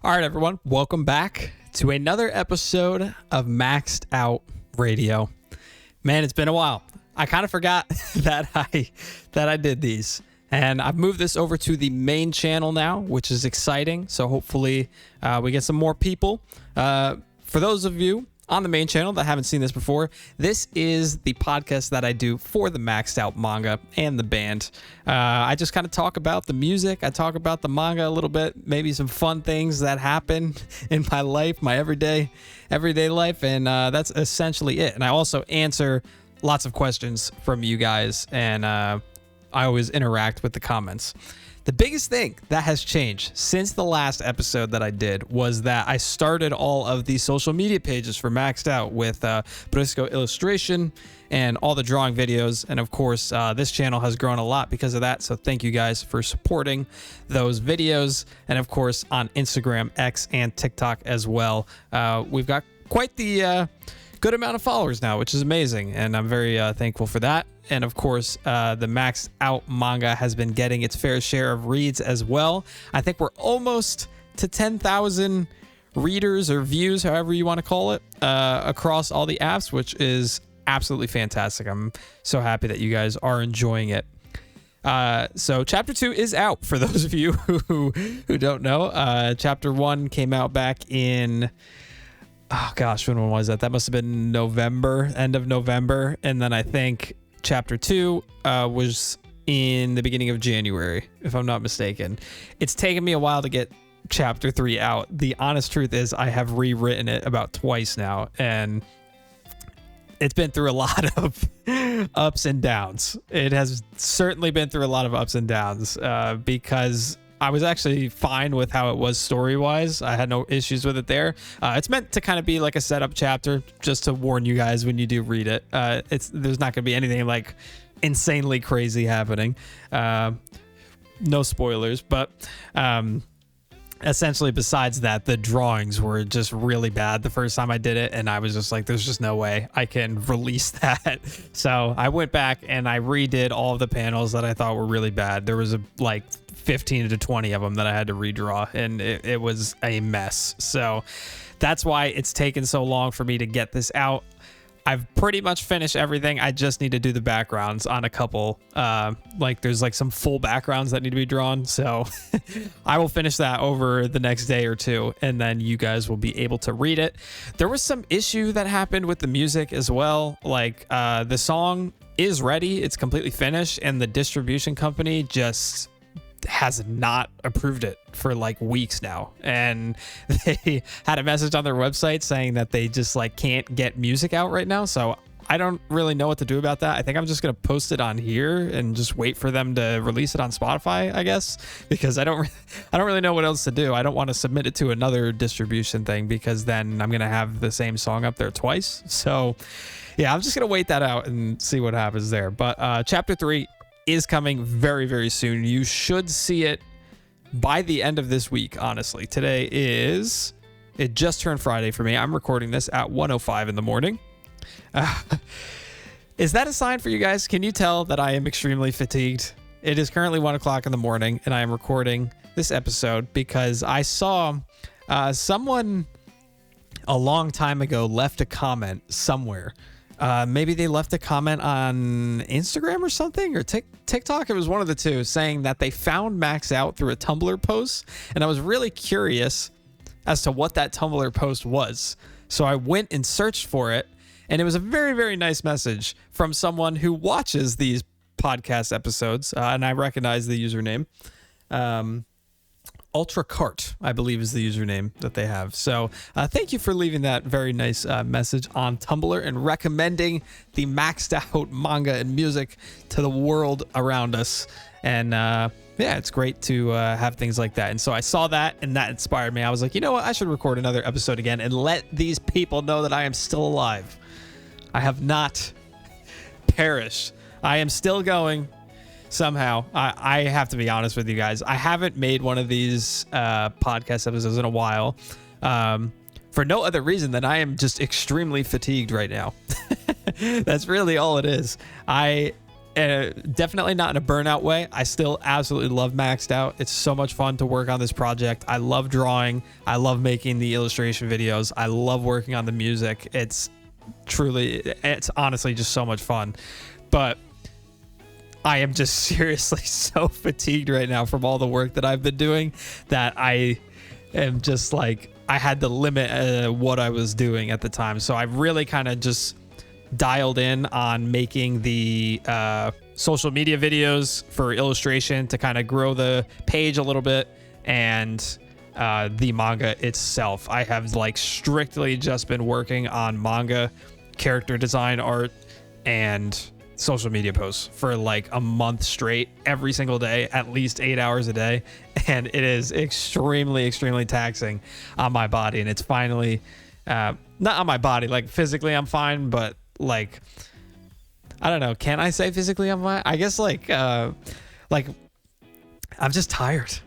All right, everyone, welcome back to another episode of Maxed Out Radio. Man, it's been a while. I kind of forgot that I did these, and I've moved this over to the main channel now, which is exciting. So hopefully we get some more people. For those of you on the main channel that haven't seen this before, this is the podcast that I do for the Maxed Out manga and the band. I just kind of talk about the music. I talk about the manga a little bit, maybe some fun things that happen in my life, my everyday life, and that's essentially it. And I also answer lots of questions from you guys, and I always interact with the comments. The biggest thing that has changed since the last episode that I did was that I started all of the social media pages for Maxed Out with Burisuko illustration and all the drawing videos. And of course, this channel has grown a lot because of that. So thank you guys for supporting those videos. And of course, on Instagram, X, and TikTok as well. We've got quite the good amount of followers now, which is amazing. And I'm very thankful for that. And of course, the Maxed Out manga has been getting its fair share of reads as well. I think we're almost to 10,000 readers or views, however you want to call it, across all the apps, which is absolutely fantastic. I'm so happy that you guys are enjoying it. So chapter 2 is out for those of you who don't know. Chapter 1 came out back in... Oh gosh, when was that? That must have been November, end of November. And then I think chapter 2 was in the beginning of January, if I'm not mistaken. It's taken me a while to get chapter 3 out. The honest truth is I have rewritten it about twice now, and it's been through a lot of ups and downs. It has certainly been through a lot of ups and downs because I was actually fine with how it was story-wise. I had no issues with it there. It's meant to kind of be like a setup chapter, just to warn you guys when you do read it. There's not going to be anything like insanely crazy happening. No spoilers, but essentially besides that, the drawings were just really bad the first time I did it, and I was just like, there's just no way I can release that. So I went back and I redid all of the panels that I thought were really bad. There was 15 to 20 of them that I had to redraw, and it was a mess. So that's why it's taken so long for me to get this out. I've pretty much finished everything. I just need to do the backgrounds on a couple. There's some full backgrounds that need to be drawn. So I will finish that over the next day or two, and then you guys will be able to read it. There was some issue that happened with the music as well. The song is ready. It's completely finished, and the distribution company just has not approved it for weeks now, and they had a message on their website saying that they just can't get music out right now. So I don't really know what to do about that. I think I'm just gonna post it on here and just wait for them to release it on Spotify, I guess, because I don't really know what else to do. I don't want to submit it to another distribution thing because then I'm gonna have the same song up there twice. So yeah, I'm just gonna wait that out and see what happens there. But chapter 3 is coming very, very soon. You should see it by the end of this week, honestly. It just turned Friday for me. I'm recording this at 1:05 in the morning. Is that a sign for you guys? Can you tell that I am extremely fatigued? It is currently 1 o'clock in the morning, and I am recording this episode because I saw someone a long time ago left a comment somewhere. Maybe they left a comment on Instagram or something, or TikTok. It was one of the two, saying that they found Max Out through a Tumblr post. And I was really curious as to what that Tumblr post was. So I went and searched for it. And it was a very, very nice message from someone who watches these podcast episodes. And I recognize the username. UltraCart, I believe, is the username that they have. So thank you for leaving that very nice message on Tumblr and recommending the Maxed Out manga and music to the world around us. And yeah, it's great to have things like that. And so I saw that, and that inspired me. I was like, you know what? I should record another episode again and let these people know that I am still alive. I have not perished. I am still going. Somehow, I have to be honest with you guys. I haven't made one of these podcast episodes in a while for no other reason than I am just extremely fatigued right now. That's really all it is. I definitely not in a burnout way. I still absolutely love Maxed Out. It's so much fun to work on this project. I love drawing. I love making the illustration videos. I love working on the music. It's honestly just so much fun. But I am just seriously so fatigued right now from all the work that I've been doing that I am just like, I had to limit what I was doing at the time. So I've really kind of just dialed in on making the social media videos for illustration to kind of grow the page a little bit, and the manga itself. I have like strictly just been working on manga, character design, art, and social media posts for like a month straight, every single day, at least 8 hours a day. And it is extremely taxing on my body. And it's finally not on my body, like physically I'm fine, but like, I don't know, can I say physically I'm fine? I guess like I'm just tired.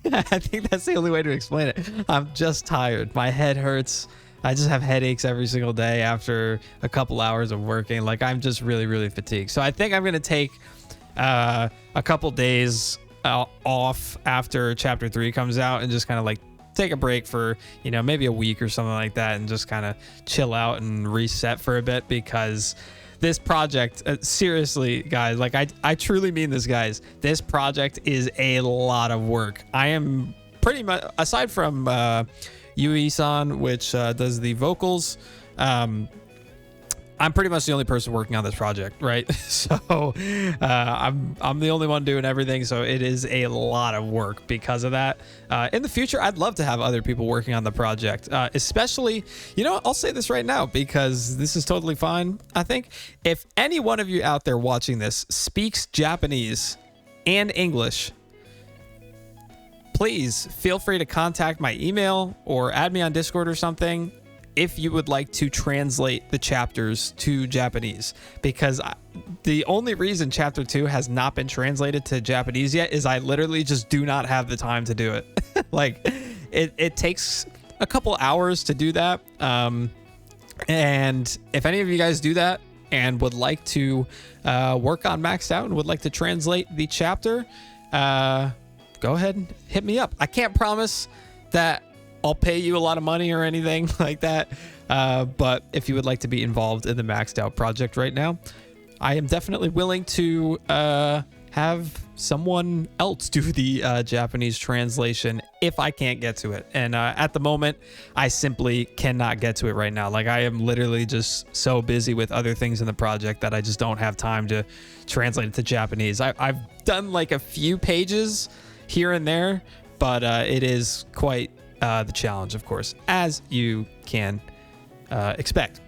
I think that's the only way to explain it. I'm just tired. My head hurts. I just have headaches every single day after a couple hours of working. Like, I'm just really fatigued. So I think I'm going to take a couple days off after chapter 3 comes out and just kind of like take a break for, maybe a week or something like that, and just kind of chill out and reset for a bit, because this project, seriously, guys, like I truly mean this, guys. This project is a lot of work. I am pretty much, aside from Yui-san, which does the vocals, I'm pretty much the only person working on this project, right? So I'm the only one doing everything, so it is a lot of work because of that. In the future, I'd love to have other people working on the project, especially, I'll say this right now because this is totally fine. I think if any one of you out there watching this speaks Japanese and English, please feel free to contact my email or add me on Discord or something if you would like to translate the chapters to Japanese, because the only reason chapter 2 has not been translated to Japanese yet is I literally just do not have the time to do it. Like, it takes a couple hours to do that. And if any of you guys do that and would like to work on Maxed Out and would like to translate the chapter, go ahead and hit me up. I can't promise that I'll pay you a lot of money or anything like that. But if you would like to be involved in the Maxed Out project right now, I am definitely willing to have someone else do the Japanese translation if I can't get to it. And at the moment, I simply cannot get to it right now. Like, I am literally just so busy with other things in the project that I just don't have time to translate it to Japanese. I've done like a few pages here and there, but it is quite the challenge, of course, as you can expect.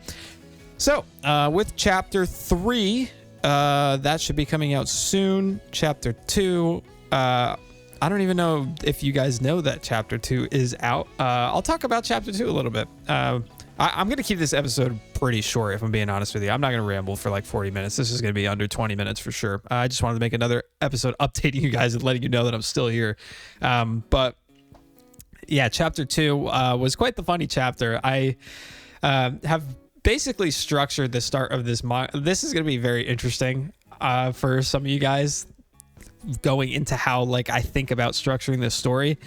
So with chapter 3, that should be coming out soon. Chapter 2, I don't even know if you guys know that chapter 2 is out. I'll talk about chapter 2 a little bit. I'm going to keep this episode pretty short, if I'm being honest with you. I'm not going to ramble for like 40 minutes. This is going to be under 20 minutes for sure. I just wanted to make another episode updating you guys and letting you know that I'm still here. But yeah, chapter 2 was quite the funny chapter. I have basically structured the start of this this is going to be very interesting for some of you guys, going into how like I think about structuring this story.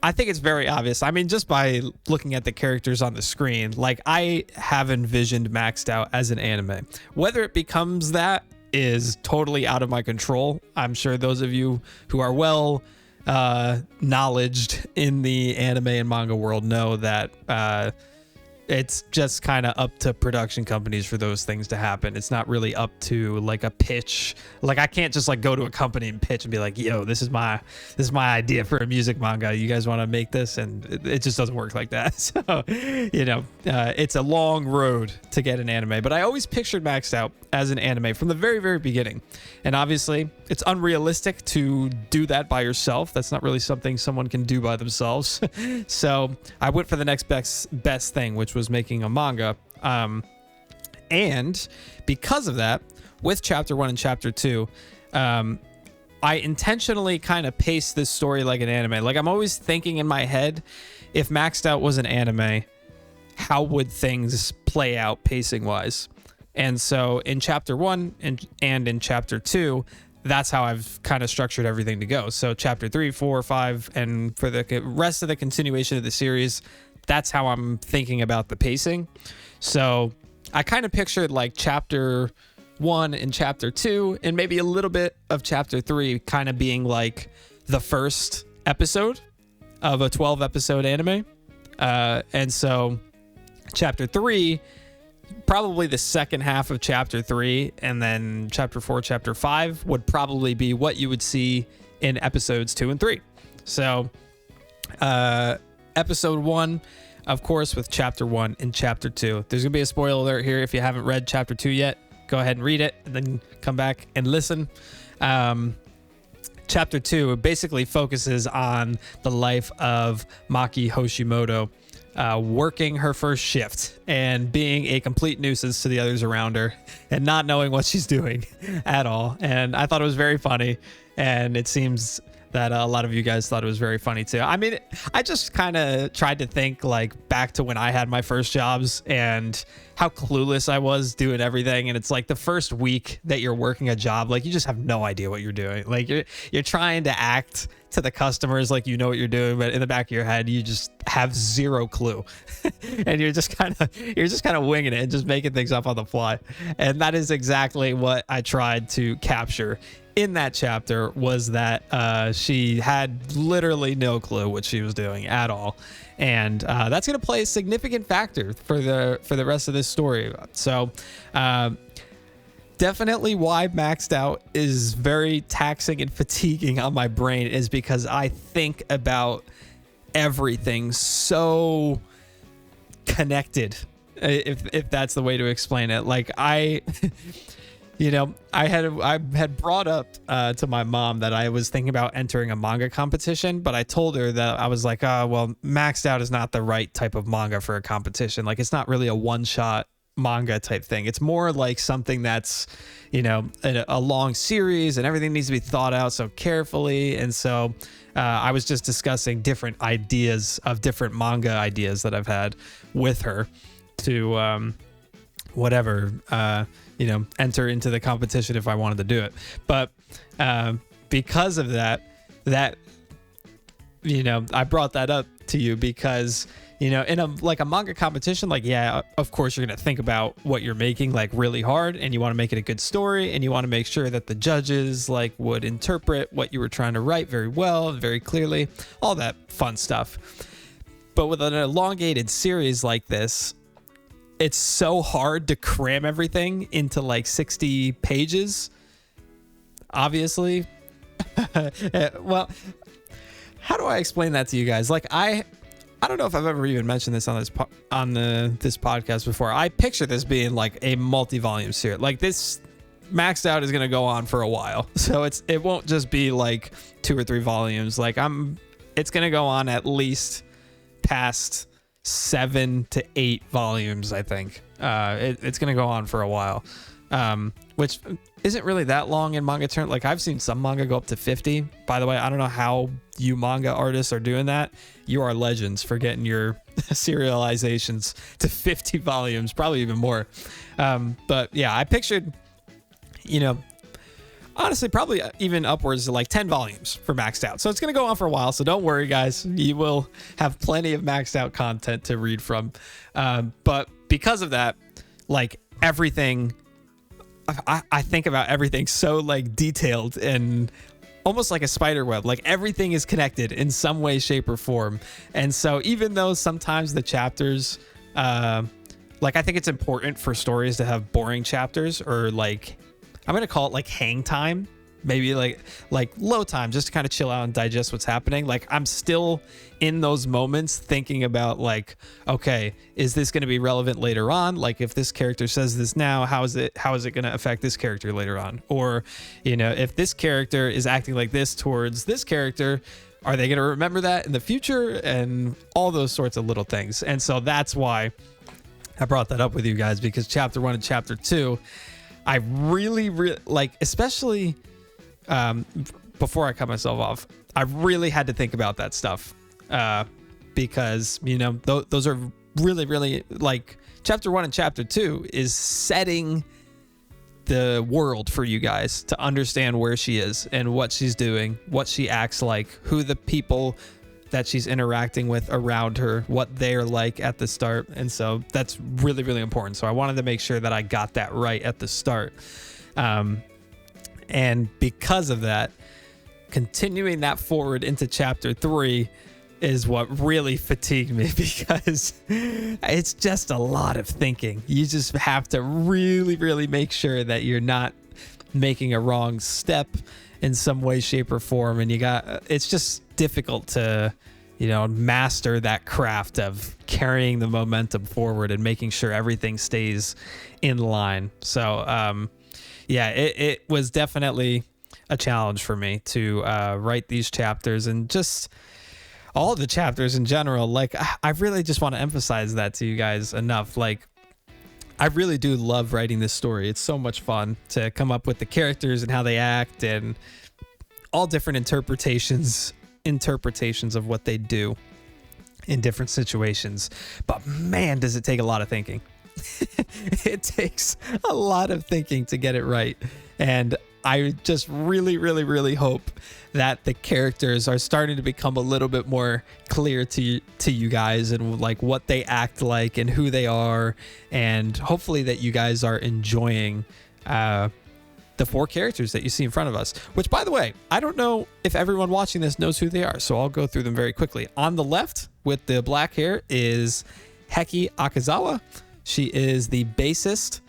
I think it's very obvious. I mean, just by looking at the characters on the screen, like, I have envisioned Maxed Out as an anime. Whether it becomes that is totally out of my control. I'm sure those of you who are well knowledged in the anime and manga world know that it's just kind of up to production companies for those things to happen. It's not really up to like a pitch. Like, I can't just like go to a company and pitch and be like, yo, this is my idea for a music manga. You guys want to make this? And it just doesn't work like that. So, it's a long road to get an anime, but I always pictured Maxed Out as an anime from the very, very beginning. And obviously it's unrealistic to do that by yourself. That's not really something someone can do by themselves. So I went for the next best thing, which was making a manga. And because of that, with chapter 1 and chapter 2, I intentionally kind of paced this story like an anime. Like, I'm always thinking in my head, if Maxed Out was an anime, how would things play out pacing wise? And so in chapter 1 and in chapter 2, that's how I've kind of structured everything to go. So chapter 3, 4, 5, and for the rest of the continuation of the series, that's how I'm thinking about the pacing. So I kind of pictured like chapter 1 and chapter 2 and maybe a little bit of chapter 3 kind of being like the first episode of a 12 episode anime. And so chapter 3, probably the second half of chapter 3, and then chapter 4, chapter 5 would probably be what you would see in episodes 2 and 3. So episode 1, of course, with chapter 1 and chapter 2. There's gonna be a spoiler alert here. If you haven't read chapter 2 yet, go ahead and read it and then come back and listen. Chapter 2 basically focuses on the life of Maki Hoshimoto, working her first shift and being a complete nuisance to the others around her and not knowing what she's doing at all. And I thought it was very funny, and it seems that a lot of you guys thought it was very funny too. I mean, I just kind of tried to think like back to when I had my first jobs and how clueless I was doing everything. And it's like the first week that you're working a job, like you just have no idea what you're doing. Like you're trying to act to the customers like you know what you're doing, but in the back of your head you just have zero clue. And you're just kind of winging it and just making things up on the fly. And that is exactly what I tried to capture in that chapter, was that she had literally no clue what she was doing at all. And that's going to play a significant factor for the rest of this story. So definitely why Maxed Out is very taxing and fatiguing on my brain is because I think about everything so connected, if that's the way to explain it. Like you know, I had brought up to my mom that I was thinking about entering a manga competition, but I told her that I was like, well, Maxed Out is not the right type of manga for a competition. Like, it's not really a one-shot manga type thing. It's more like something that's, you know, a long series, and everything needs to be thought out so carefully. And so I was just discussing different ideas of different manga ideas that I've had with her to you know, enter into the competition if I wanted to do it. But because of that, you know, I brought that up to you because, you know, in a manga competition, like, yeah, of course you're going to think about what you're making like really hard, and you want to make it a good story, and you want to make sure that the judges like would interpret what you were trying to write very well, very clearly, all that fun stuff. But with an elongated series like this, it's so hard to cram everything into like 60 pages. Obviously. Well, how do I explain that to you guys? Like, I don't know if I've ever even mentioned this on this podcast before. I picture this being like a multi-volume series. Like, this Maxed Out is going to go on for a while. So it won't just be like 2 or 3 volumes. Like, it's going to go on at least past 7 to 8 volumes, I think. It's going to go on for a while, which isn't really that long in manga terms. Like, I've seen some manga go up to 50. By the way, I don't know how you manga artists are doing that. You are legends for getting your serializations to 50 volumes, probably even more. But yeah, I pictured, you know, honestly, probably even upwards of like 10 volumes for Maxed Out. So it's going to go on for a while. So don't worry, guys. You will have plenty of Maxed Out content to read from. But because of that, like, everything, I think about everything so like detailed and almost like a spider web. Like, everything is connected in some way, shape, or form. And so even though sometimes the chapters, like, I think it's important for stories to have boring chapters, or like, I'm going to call it like hang time, maybe like low time, just to kind of chill out and digest what's happening. Like, I'm still in those moments thinking about like, okay, is this going to be relevant later on? Like, if this character says this now, how is it going to affect this character later on? Or, you know, if this character is acting like this towards this character, are they going to remember that in the future? And all those sorts of little things. And so that's why I brought that up with you guys, because chapter 1 and chapter 2, I really like, especially before I cut myself off, I really had to think about that stuff because, you know, those are really, really like chapter 1 and chapter 2 is setting the world for you guys to understand where she is and what she's doing, what she acts like, who the people that she's interacting with around her, what they're like at the start. And so that's really, really important. So I wanted to make sure that I got that right at the start. And because of that, continuing that forward into chapter 3 is what really fatigued me, because it's just a lot of thinking. You just have to really, really make sure that you're not making a wrong step in some way, shape, or form. And it's just difficult to, master that craft of carrying the momentum forward and making sure everything stays in line. So, it was definitely a challenge for me to write these chapters, and just all the chapters in general. Like, I really just want to emphasize that to you guys enough. Like, I really do love writing this story. It's so much fun to come up with the characters and how they act, and all different interpretations of what they do in different situations. But man, does it take a lot of thinking. It takes a lot of thinking to get it right. And I just really, really, really hope that the characters are starting to become a little bit more clear to you guys, and like what they act like and who they are. And hopefully that you guys are enjoying the 4 characters that you see in front of us, which, by the way, I don't know if everyone watching this knows who they are. So I'll go through them very quickly. On the left with the black hair is Heki Akazawa. She is the bassist.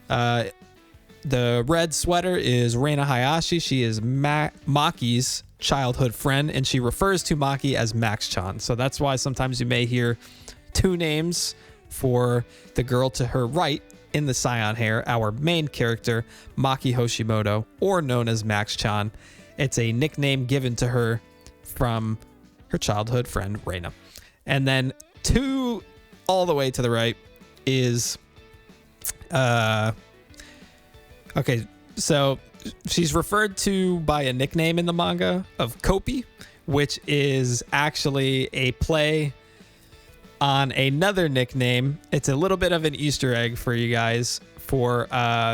The red sweater is Reina Hayashi. She is Maki's childhood friend, and she refers to Maki as Max-chan. So that's why sometimes you may hear 2 names for the girl to her right in the cyan hair, our main character, Maki Hoshimoto, or known as Max-chan. It's a nickname given to her from her childhood friend, Reina. And then 2 all the way to the right is... Okay, so she's referred to by a nickname in the manga of Kopi, which is actually a play on another nickname. It's a little bit of an Easter egg for you guys for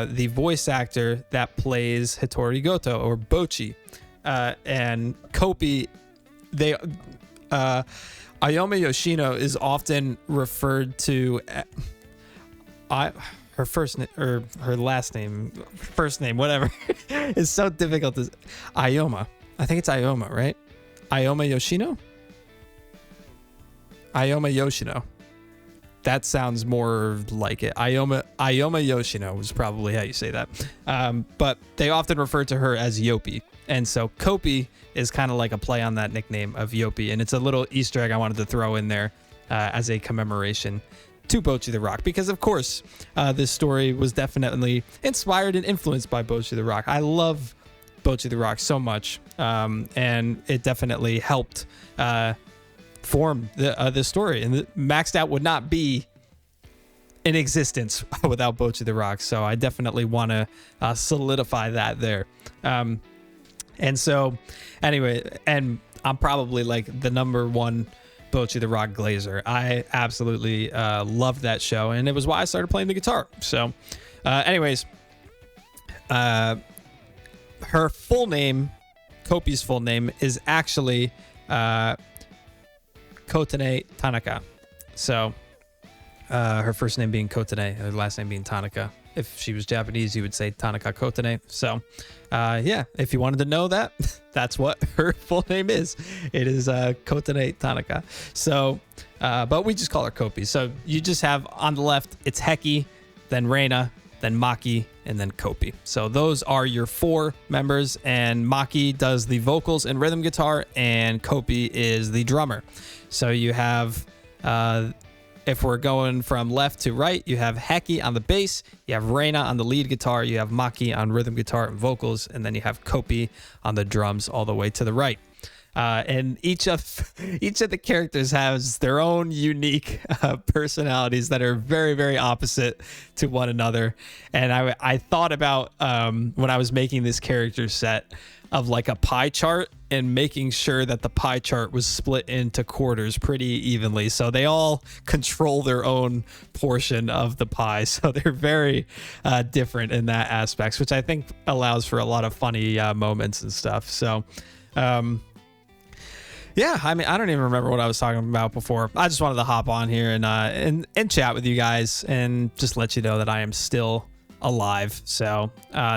the voice actor that plays Hitori Goto, or Bochi. And Kopi, Ayome Yoshino is often referred to... her first name or her last name, first name, whatever, is so difficult to... Ayoma. I think it's Ayoma, right? Ayoma Yoshino? Ayoma Yoshino. That sounds more like it. Ayoma Yoshino is probably how you say that. But they often refer to her as Yopi. And so Kopi is kind of like a play on that nickname of Yopi. And it's a little Easter egg I wanted to throw in there as a commemoration to Bocchi the Rock, because of course this story was definitely inspired and influenced by Bocchi the Rock. I love Bocchi the Rock so much, and it definitely helped form the story. And Maxed Out would not be in existence without Bocchi the Rock, so I definitely want to solidify that there. And so anyway, and I'm probably like the number 1 Bocchi the Rock glazer. I absolutely loved that show, and it was why I started playing the guitar. So anyways, her full name, Kopi's full name, is actually Kotane Tanaka. So her first name being Kotane, her last name being Tanaka. If she was Japanese, you would say Tanaka Kotane. So if you wanted to know that, that's what her full name is. It is Kotane Tanaka. So, but we just call her Kopi. So you just have on the left, it's Heki, then Reina, then Maki, and then Kopi. So those are your 4 members, and Maki does the vocals and rhythm guitar, and Kopi is the drummer. So you have... if we're going from left to right, you have Heki on the bass, you have Reina on the lead guitar, you have Maki on rhythm guitar and vocals, and then you have Kopi on the drums all the way to the right. And each of the characters has their own unique personalities that are very, very opposite to one another. And I thought about when I was making this character set, of like a pie chart and making sure that the pie chart was split into quarters pretty evenly. So they all control their own portion of the pie. So they're very different in that aspects, which I think allows for a lot of funny moments and stuff. So, yeah, I mean, I don't even remember what I was talking about before. I just wanted to hop on here and chat with you guys and just let you know that I am still alive. So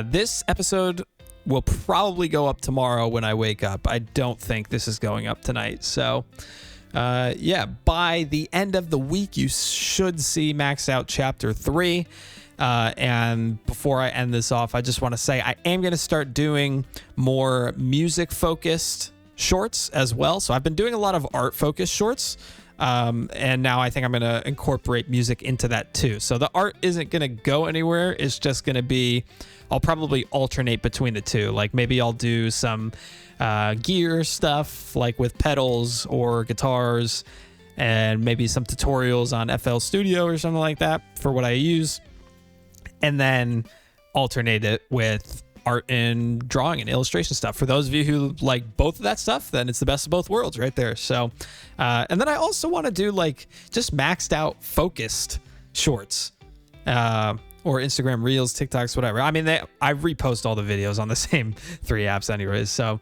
this episode will probably go up tomorrow when I wake up. I don't think this is going up tonight. So yeah, by the end of the week, you should see Maxed Out Chapter 3. And before I end this off, I just want to say I am going to start doing more music-focused shorts as well. So I've been doing a lot of art-focused shorts. And now I think I'm going to incorporate music into that too. So the art isn't going to go anywhere. It's just going to be, I'll probably alternate between the two. Like maybe I'll do some gear stuff like with pedals or guitars, and maybe some tutorials on FL Studio or something like that for what I use. And then alternate it with art and drawing and illustration stuff. For those of you who like both of that stuff, then it's the best of both worlds right there. So, and then I also want to do like just maxed out focused shorts, or Instagram Reels, TikToks, whatever. I mean, I repost all the videos on the same 3 apps anyways. So,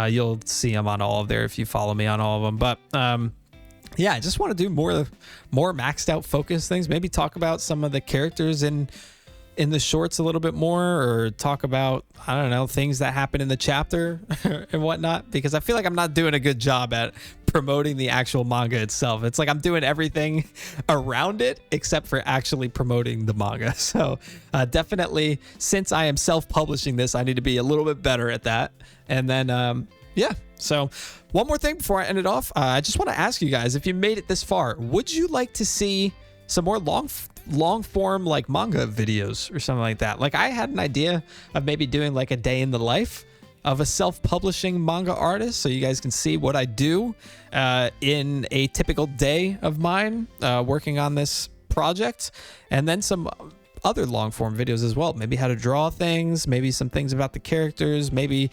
you'll see them on all of there if you follow me on all of them. But, yeah, I just want to do more maxed out focused things. Maybe talk about some of the characters in the shorts a little bit more, or talk about, I don't know, things that happen in the chapter and whatnot, because I feel like I'm not doing a good job at promoting the actual manga itself. It's like I'm doing everything around it except for actually promoting the manga. So definitely, since I am self-publishing this, I need to be a little bit better at that. And then, yeah. So one more thing before I end it off, I just want to ask you guys, if you made it this far, would you like to see some more long form like manga videos or something like that? Like I had an idea of maybe doing like a day in the life of a self-publishing manga artist, so you guys can see what I do in a typical day of mine working on this project, and then some other long form videos as well. Maybe how to draw things, maybe some things about the characters, maybe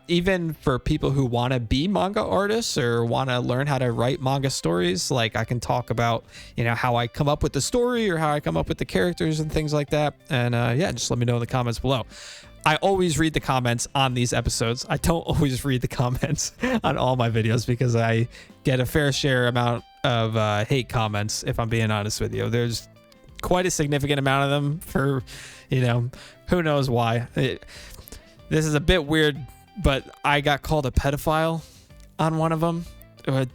even for people who want to be manga artists or want to learn how to write manga stories. Like I can talk about, you know, how I come up with the story or how I come up with the characters and things like that. And yeah, just let me know in the comments below. I always read the comments on these episodes. I don't always read the comments on all my videos because I get a fair share amount of hate comments, if I'm being honest with you. There's quite a significant amount of them for, you know, who knows why. This is a bit weird, but I got called a pedophile on one of them.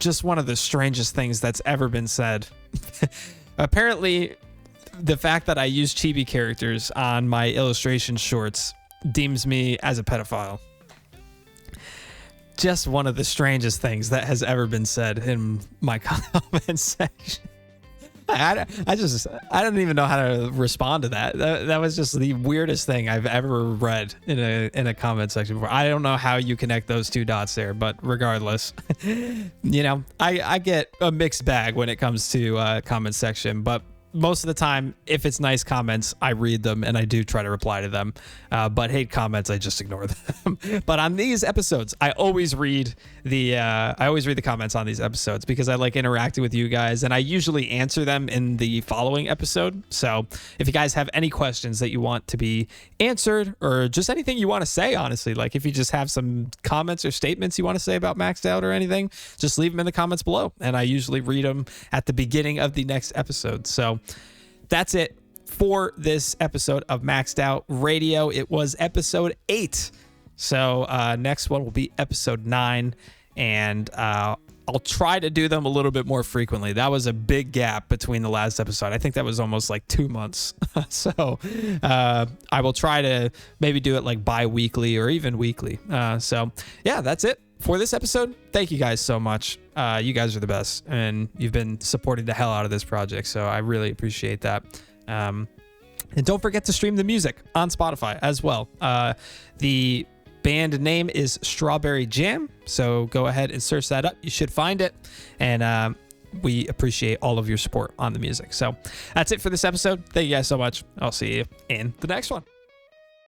Just one of the strangest things that's ever been said. Apparently, the fact that I use chibi characters on my illustration shorts deems me as a pedophile. Just one of the strangest things that has ever been said in my comment section. I don't even know how to respond to that. That was just the weirdest thing I've ever read in a comment section before. I don't know how you connect those two dots there, but regardless, you know, I get a mixed bag when it comes to comment section, but most of the time, if it's nice comments, I read them and I do try to reply to them. But hate comments, I just ignore them. But on these episodes, I always read the comments on these episodes because I like interacting with you guys, and I usually answer them in the following episode. So if you guys have any questions that you want to be answered, or just anything you want to say, honestly, like if you just have some comments or statements you want to say about Maxed Out or anything, just leave them in the comments below, and I usually read them at the beginning of the next episode. So that's it for this episode of Maxed Out Radio. It was episode 8. So next one will be episode 9. And I'll try to do them a little bit more frequently. That was a big gap between the last episode. I think that was almost like 2 months. So I will try to maybe do it like bi-weekly or even weekly. So yeah, that's it for this episode. Thank you guys so much. You guys are the best, and you've been supporting the hell out of this project, so I really appreciate that. And don't forget to stream the music on Spotify as well. The band name is Strawberry Jam, so go ahead and search that up. You should find it, and we appreciate all of your support on the music. So that's it for this episode. Thank you guys so much. I'll see you in the next one.